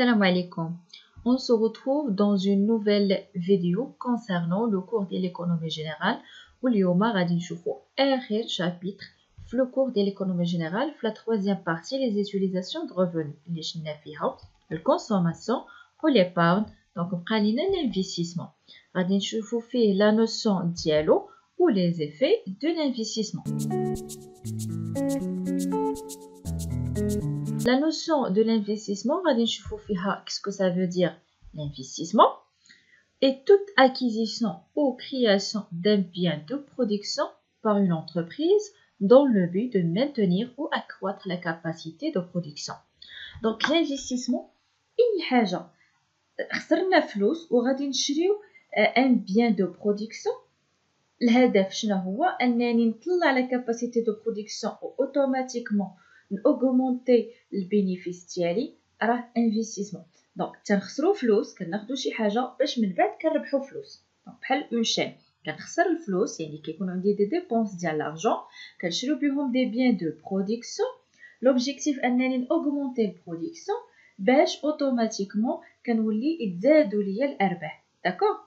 Salam alaikum. On se retrouve dans une nouvelle vidéo concernant le cours de l'économie générale où اليوم غادي نشوفوا آخر chapitre في le cours de l'économie générale في la troisième partie les utilisations de revenus اللي شفنا فيها الكونسوماسيون و l'épargne donc بقى لينا l'investissement غادي نشوفوا فيه la notion ديالو ou les effets de l'investissement. La notion de l'investissement, qu'est-ce que ça veut dire l'investissement est toute acquisition ou création d'un bien de production par une entreprise dans le but de maintenir ou accroître la capacité de production. Donc l'investissement, une حاجة خسرنا فلوس وغادي نشريو un bien de production. الهدف شنو هو أنني نطلع la capacité de production automatiquement augmenter le bénéfice ديالي راه انفستيسمون. دونك تنخسروا فلوس كناخذوا شي حاجه باش من بعد كنربحوا فلوس. دونك بحال اون شين كنخسر الفلوس يعني كيكون عندي دي ديبونس ديال لارجون كنشريو بهم دي بيان دو برودكسيون. لوبجيكتيف انني اوغمونتي البرودكسيون باش اوتوماتيكمون كنولي يتزادوا ليا الارباح. داكوغ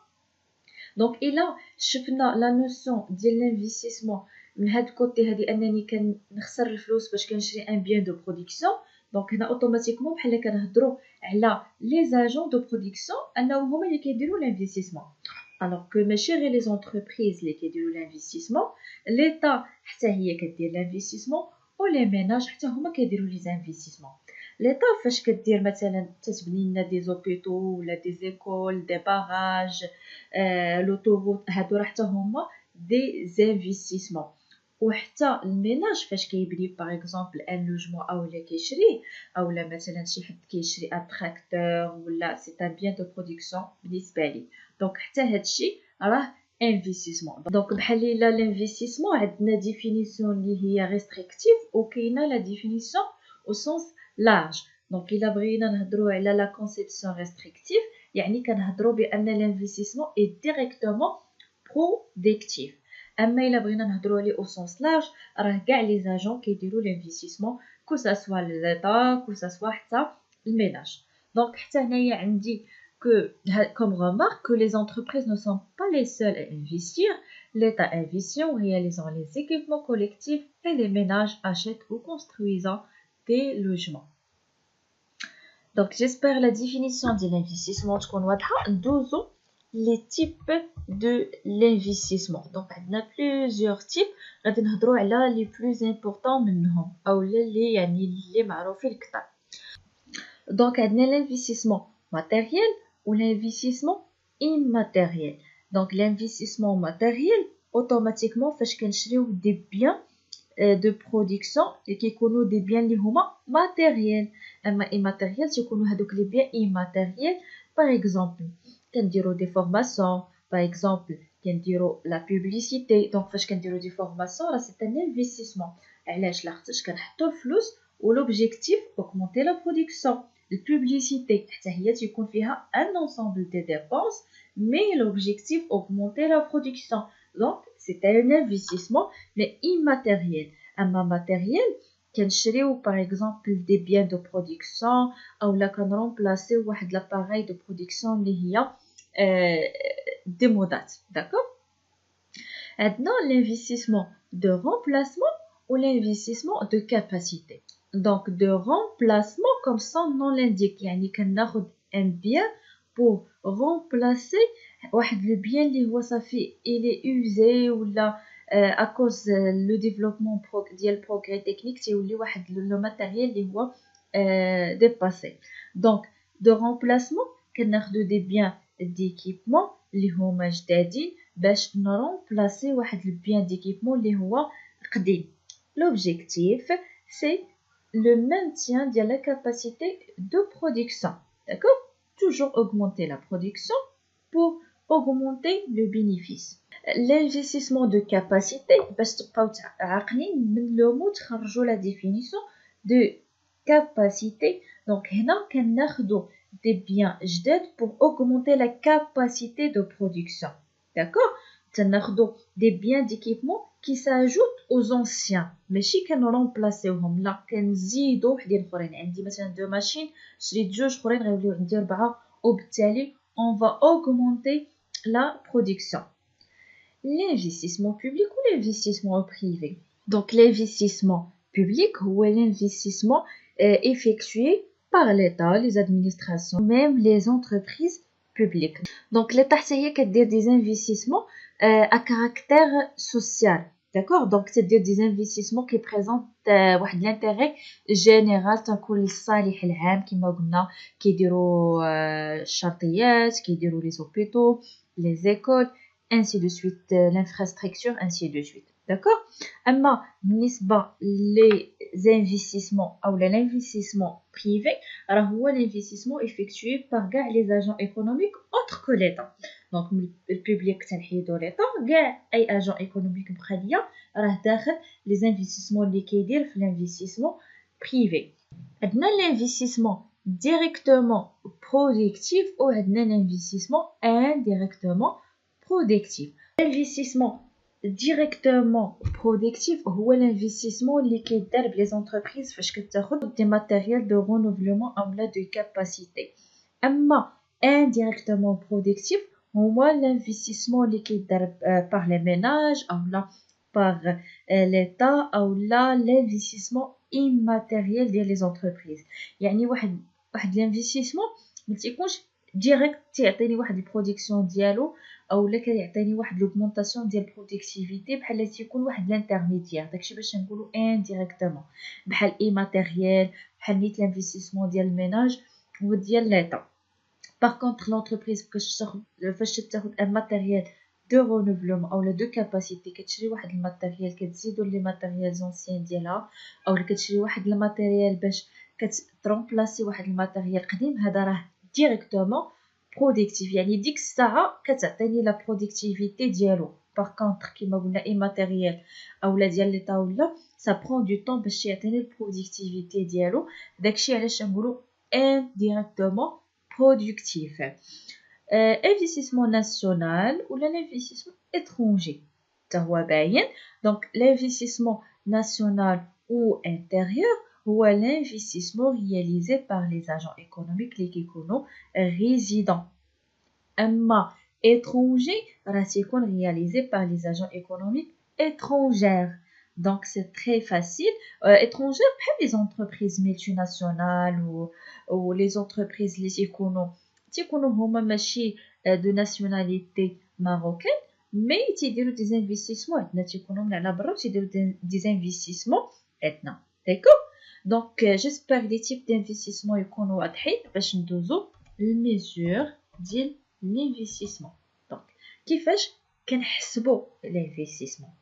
دونك الا شفنا لا نوسيون ديال الانفستيسمون من هاد الكوتي هادي انني كنخسر الفلوس باش كنشري ان بيان دو برودكسيون. دونك هنا اوتوماتيكمون بحال كنهضروا على لي زاجون دو برودكسيون انهم هما اللي كيديروا الانفستيسمون. الوغ كو ماشي غير لي زونتربريز اللي كيديروا الانفستيسمون، ليطا حتى هي كدير الانفستيسمون و لي ميناج حتى هما كيديروا لي زانفستيسمون. ليطا فاش كدير مثلا تتبني لنا دي زوبيتو ولا دي زيكول دي باراج لوطوروت هادو راه حتى هما دي زانفستيسمون. وحتى الميناج فاش كيبني باغ اكزومبل ان لوجمون اولا كيشريه اولا مثلا شي حد كيشري ان تراكتور ولا سي ان بيان دو برودكسيون بالنسبه لي. دونك حتى هادشي راه انفستيسمون. دونك بحال الا الانفستيسمون عندنا ديفينيسيون اللي هي ريستريكتيف وكاينه لا ديفينيسيون او سونس لارج. دونك الا بغينا نهضروا على لا كونسيبسيون ريستريكتيف يعني كنهضروا بان الانفستيسمون اي ديريكتومون برودكتيف. اما الا بغينا نهضروا عليه او سونس لارج راه كاع لي زاجون كيديروا الانفستيسمون كو سا سوا ليطا كو سا سوا حتى الميناج. دونك حتى هنايا عندي que comme remarque que les entreprises ne sont pas les seules à investir. L'État investit en réalisant les équipements collectifs et les ménages achètent ou construisant des logements. Donc j'espère la définition de l'investissement تكون واضحة. ندوزو les types de l'investissement. Donc on a plusieurs types. غادي نهضروا على les plus importants منهم او اللي يعني اللي معروفين اكثر. Donc on a l'investissement matériel ou l'investissement immatériel. Donc l'investissement matériel automatiquement فاش كنشريو des biens de production اللي كيكونوا des biens اللي هما matériel. اما immatériel تيكونوا هذوك les biens immatériels. Par exemple كنديروا des formations, par exemple كنديروا la publicité. donc فاش كنديروا des formations راه c'est un investissement. علاش؟ لاخاطش كنحطوا الفلوس و l'objectif augmenter la production. البوبليسيتي حتى هي تيكون فيها un ensemble de dépenses mais l'objectif augmenter la production. donc c'est un investissement mais immatériel. اما matériel كنشريو par exemple des biens de production اولا كنرومبلاسيو واحد لاباراي دو برودكسيون اللي هي دي مودات. داكوغ عندنا l'investissement de remplacement ou l'investissement de capacité. Donc de remplacement comme son nom l'indique يعني كناخد un bien pour remplacer واحد le bien اللي هو صافي il est usé ولا à cause le développement ديال progrès technique تيولي واحد le matériel اللي هو dépassé. donc de remplacement كناخدو des biens d'équipement اللي هما جدادين باش نرومبلاسي واحد le bien d'équipement اللي هو قديم. l'objectif c'est le maintien de la capacité de production. D'accord? Toujours augmenter la production pour augmenter le bénéfice. L'investissement de capacité, باش تبقاو عاقلين من لو مو تخرجوا la définition de capacité. donc هنا كناخدو des biens جداد pour augmenter la capacité de production. D'accord? تناخدو des biens d'équipement qui s'ajoutent aux anciens ماشي كنرمبلاسيوهم لا كنزيدو وحدين اخرين عندي مثلا دو ماشين شريت جوج اخرين غيوليو عندي 4 وبالتالي on va augmenter la production. L'investissement public ou l'investissement privé. Donc l'investissement public ou l'investissement effectué par l'État, les administrations, même les entreprises publiques. Donc l'État c'est كدير des investissements à caractère social. D'accord? Donc c'est des investissements qui présentent واحد l'intérêt général تنكون للصالح العام كما قلنا كيديروا الشرطيات كيديروا les hôpitaux, les écoles, ainsi de suite, l'infrastructure, ainsi de suite. D'accord? أما بالنسبة les investissements أو l'investissement privé راه هو l'investissement effectué par كاع les agents économiques autres que l'État. Donc le public تنحيدو l'État كاع أي agent économique بقى ليا راه داخل les investissements اللي كيدير في l'investissement privé. عندنا l'investissement directement productif ou عندنا l'investissement indirectement productif. L'investissement directement productif هو l'investissement اللي كيدار بلي زونتربريز فاش كتاخد دي ماتيريال دو رونوفلومون اولا دو كاباسيتي. اما indirectement productif هو l'investissement اللي كيدار par les ménages اولا par l'état اولا l'investissement immatériel ديال لي زونتربريز. يعني واحد الانفستيسمون ما تيكونش ديريكت تيعطيني واحد البرودكسيون ديالو اولا كيعطيني واحد لوغمونطاسيون ديال البرودكتيفيتي بحال تيكون واحد لانترميديير داكشي باش نقولوا انديريكتومون بحال اي ماتيريال بحال نيت لانفستيسمون ديال الميناج وديال ليتا. باغ كونطخ لونتربريز فاش تاخد ان ماتيريال دو رونوفلومون اولا دو كاباسيتي كتشري واحد الماتيريال كتزيدو لي ماتيريال زونسيان ديالها اولا كتشري واحد الماتيريال باش كترومبلاسي واحد الماتيريال قديم هذا راه ديريكتومون برودكتيف يعني ديك الساعه كتعطيني لا برودكتيفيتي ديالو. باغ كونطخ كيما قلنا اي ماتيريال اولا ديال ليطا ولا سا برون دو طون باش يعطيني البرودكتيفيتي ديالو داكشي علاش نقولوا انديريكتومون برودكتيف. investissement national ou l'investissement étranger تا هو باين. donc l'investissement national ou intérieur هو l'investissement réalisé par les agents économiques اللي كيكونوا résidents. اما étranger راه تيكون réalisé par les agents économiques étrangères. donc c'est très facile. étrangères بحال les entreprises multinationales ou les entreprises اللي تيكونوا هما ماشي de nationalité marocaine mais تيديروا des investissements عندنا تيكونوا من على برا وتيديروا des investissements عندنا. d'accord. donc j'espère les types d'investissement يكونوا واضحين باش ندوزو الميزور ديال l'investissement. donc كيفاش كنحسبوا l'investissement.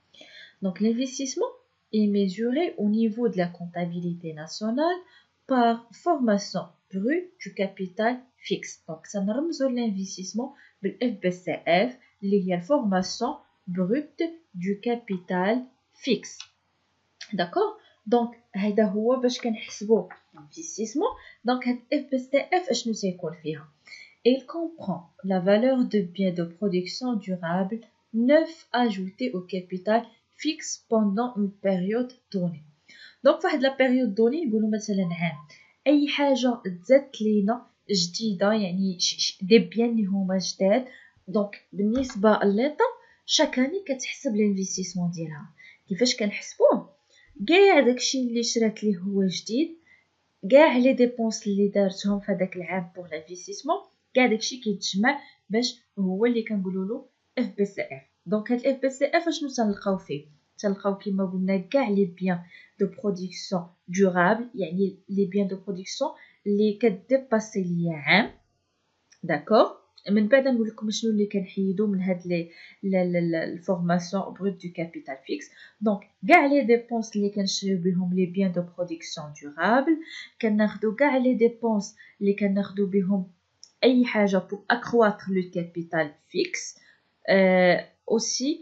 donc l'investissement est mesuré au niveau de la comptabilité nationale par formation brute du capital fixe. donc ça نرمزوا l'investissement بالFBCF اللي هي formation brute du capital fixe. d'accord. donc هذا هو باش كنحسبوا l'investissement. donc هاد FBCF اشنو تيكون فيها. il comprend la valeur de biens de production durable neuf ajoutés au capital fixe pendant une période donnée. donc فواحد لا période donnée نقولوا مثلا عام اي حاجه تزادت لينا جديده يعني دي بيان اللي هما جداد. دونك بالنسبه لليطا شاكاني كتحسب الانفستيسمون ديالها. كيفاش كنحسبوه. كاع داكشي اللي شرات ليه هو جديد كاع لي ديبونس اللي دارتهم في هذاك العام بوغ لانفستيسمون كاع داكشي كيتجمع باش هو اللي كنقولوا له اف بي سي اف. دونك هاد الاف بي سي اف اشنو تنلقاو فيه. تنلقاو كيما قلنا كاع لي بيان دو برودكسيون دورابل يعني لي بيان دو برودكسيون اللي كديباسي ليا عام. داكوغ. من بعد نقول لكم شنو اللي كنحيدو من هاد لي الفورماسيون بروت دو كابيتال فيكس. دونك كاع لي ديبونس اللي كنشريو بهم لي بيان دو برودكسيون دورابل كناخدو كاع لي ديبونس اللي كناخدو بهم اي حاجه بو اكرواتر لو كابيتال فيكس. اوسي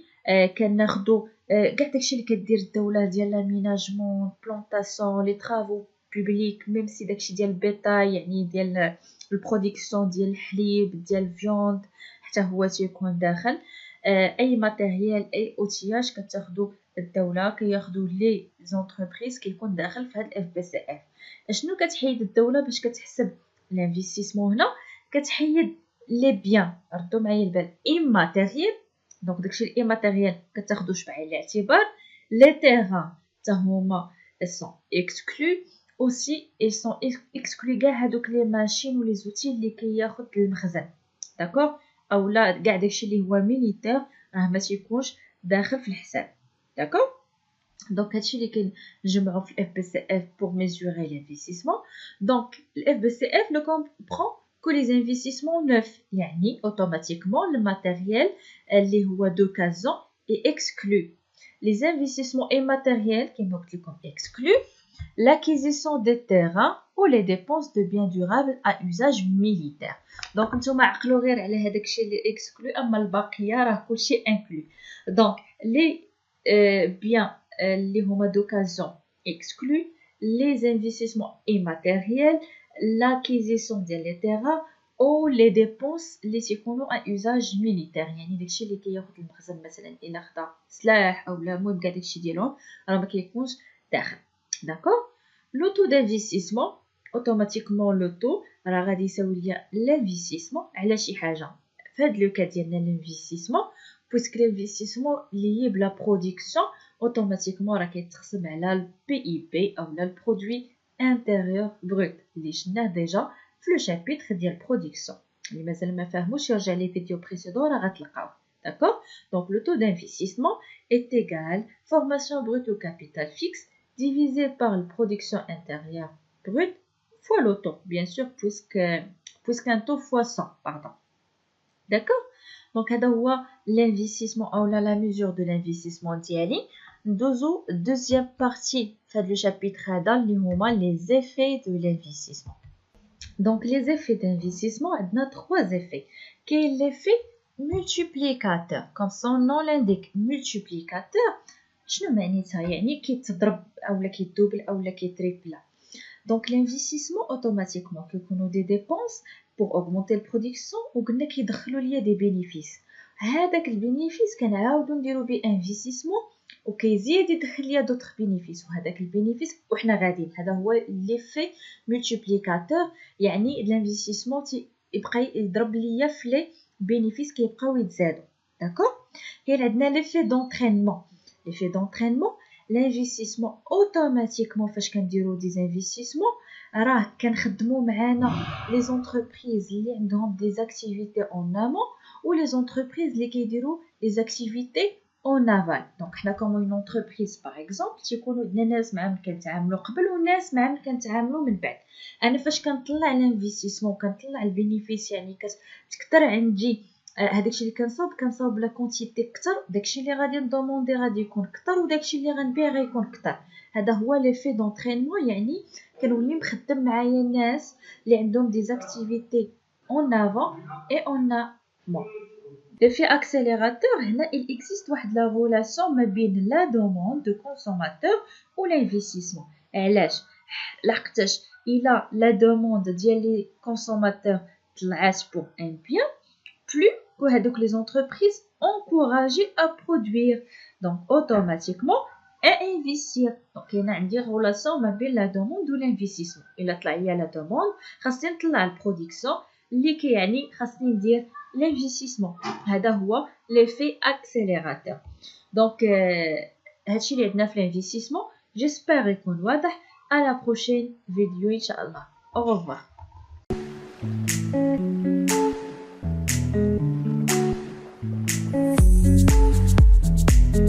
كناخدو كاع داكشي اللي كدير الدوله ديال لاميناجمون بلانطاسيون لي طرافو بوبليك ميم سي داكشي ديال البيطاي يعني ديال البرودكسيون ديال الحليب ديال الفيوند حتى هو تيكون داخل. اي ماتيريال اي اوتياج كتاخدو الدوله كياخدو لي زونتربريز كيكون داخل في هاد الاف بي سي اف. شنو كتحيد الدوله باش كتحسب الانفستيسمون هنا؟ كتحيد لي بيان، ردوا معايا البال، ماتيريال. دونك داكشي الاي ماتيريال كتاخدوش بعين الاعتبار. لي تيران حتى هما سون اكسكلو اوسي، ils sont exclus كاع هادوك لي ماشين ولي زوتي اللي كياخد المخزن، داكوغ، اولا كاع داكشي اللي هو ميليتير راه ما تيكونش داخل في الحساب، داكوغ. دونك هادشي اللي كنجمعو في الاف بي سي اف pour mesurer l'investissement. Donc الاف بي سي اف ne comprend que les investissements neufs، يعني automatiquement le matériel اللي هو d'occasion est exclu. Les investissements immatériels كيما قلت لكم exclu l'acquisition des terrains ou les dépenses de biens durables à usage militaire. Donc نتوما عقلوا غير على هذاك الشيء اللي exclu، اما الباقيه راه كلشي inclus. Donc les biens اللي هما d'occasion exclu، les investissements immatériels، l'acquisition ديال les terrains ou les dépenses اللي تيكونوا à usage militaire، يعني داكشي اللي كياخذ المخزن مثلا الا خدا سلاح اولا المهم كاع داكشي ديالهم راه ما كيكونش داخل، داكوغ. لو تو d'investissement اوتوماتيكمون لو تو راه غادي يساوي ليا l'investissement على شي حاجه. في هاد لو كا ديالنا l'investissement بويسك l'investissement ليي بلا برودكسيون اوتوماتيكمون راه كيتقسم على البي اي بي اولا البرودوي انتيريور بروت اللي شناه ديجا في لو شابيتر ديال برودكسيون. اللي مازال ما فاهموش يرجع لي فيديو بريسيدون راه غتلقاوه، داكوغ. دونك لو تو d'investissement est égal formation brute au capital fixe divisé par la production intérieure brute fois le taux, bien sûr, puisqu'un taux fois 100, pardon. D'accord? Donc, هذا هو l'investissement ou la mesure de l'investissement ديالي. ندوزو deuxième partie في هذا le chapitre هذا اللي هما les effets de l'investissement. Donc, les effets d'investissement, on a trois effets. Quel est l'effet multiplicateur? Comme son nom l'indique, multiplicateur. شنو معناتها؟ يعني كيتضرب اولا كيدوبل اولا كيتريبلا. دونك l'investissement automatiquement كيكونوا دي ديبونس pour augmenter la production وقلنا كيدخلوا ليا دي بينيفيس. هذاك البينيفيس كنعاودو نديرو بيه انفستيسمون وكيزيد يدخل ليا دوطخ بينيفيس، وهذاك البينيفيس وحنا غاديين. هذا هو ليفي مولتيبليكاتور، يعني الانفستيسمون يبقى يضرب ليا في لي بينيفيس كيبقاو يتزادوا، داكوغ. كاين عندنا ليفي دونطرينمون. l'effet d'entraînement l'investissement automatiquement فاش كنديرو دي انفستيسمون راه كنخدمو معانا لي زونتربريز اللي عندهم دي زاكتيفيتي اون امون و لي زونتربريز اللي كيديرو لي زاكتيفيتي اون افال. دونك حنا كوم اون انتربريز باغ اكزومبل تيكونوا عندنا ناس معاهم كنتعاملوا قبل وناس معاهم كنتعاملوا من بعد. انا فاش كنطلع الانفستيسمون كنطلع البينيفيس، يعني كتكثر عندي هاداكشي اللي كنصاوب لا كونتيتي كتر، داكشي اللي غادي ندوموندي غادي يكون كتر، وداكشي اللي غنبيع غيكون كتر. هذا هو ليفي دونطرينمون، يعني كنولي مخدم معايا ناس اللي عندهم دي زاكتيفيتي اون افون اي اون امون. ليفي اكسيليراتور هنا il existe واحد لا ريلاسيون ما بين لا دوموند دو كونسوماتور و لانفستيسمون. علاش؟ لحقاش الا لا دوموند ديال لي كونسوماتور طلعات بور ان بيان plus que les entreprises encouragées à produire, donc automatiquement à investir. Donc il y a une relation avec la demande ou l'investissement. Il y a la demande, خاصني نطلع البرودكسيون اللي كيعني خاصني ندير l'investissement. هذا هو l'effet accélérateur. Donc هادشي اللي عندنا في l'investissement. J'espère يكون واضح. À la prochaine vidéo إن شاء الله. Au revoir.